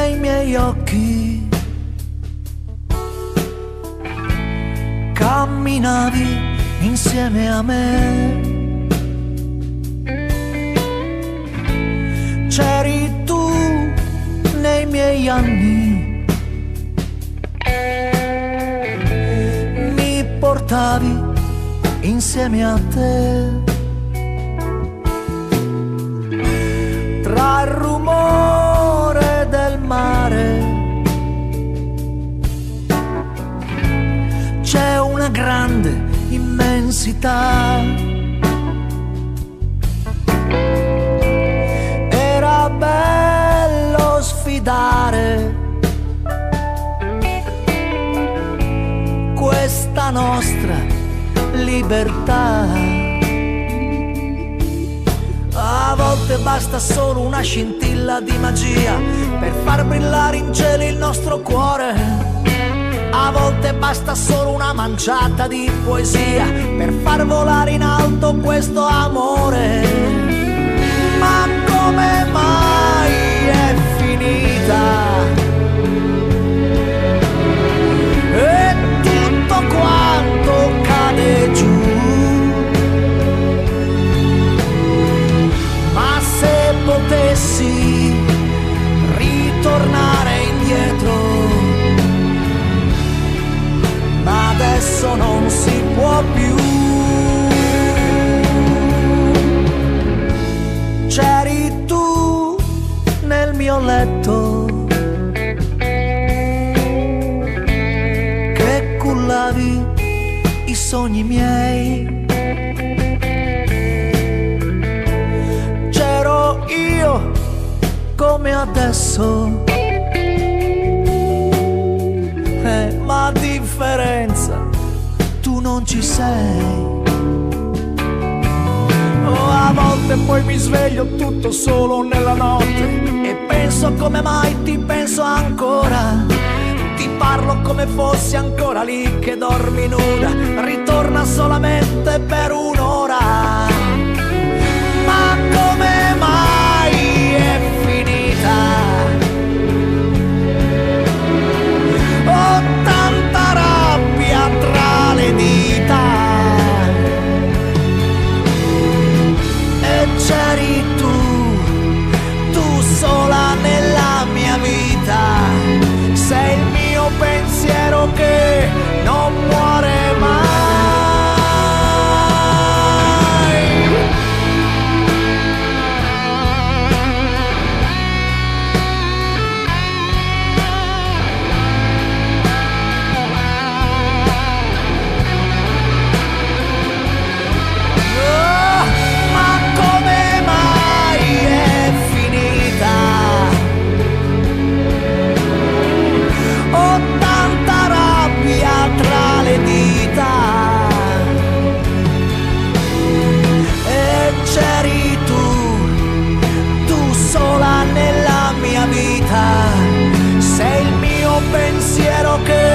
nei miei occhi, camminavi insieme a me. C'eri tu nei miei anni, mi portavi insieme a te. Tra il rumore del mare c'è una grande immensità. Era bello sfidare questa nostra libertà. A volte basta solo una scintilla di magia per far brillare in cielo il nostro cuore. A volte basta solo una manciata di poesia per far volare in alto questo amore. Ma come mai è finita? E tutto quanto cade giù. Ma se potessi ritornare indietro, ma adesso non si può più. C'eri tu nel mio letto, che cullavi i sogni miei. C'ero io come adesso, ma a differenza tu non ci sei. Oh, a volte poi mi sveglio tutto solo nella notte e penso come mai ti penso ancora. Ti parlo come fossi ancora lì che dormi nuda. Ritorna solamente per un'ora. Ma come mai è finita? Ho tanta rabbia tra le dita. E c'eri tu sola nella mia vita. Sei il mio pensiero che non muore mai. Sei il mio pensiero che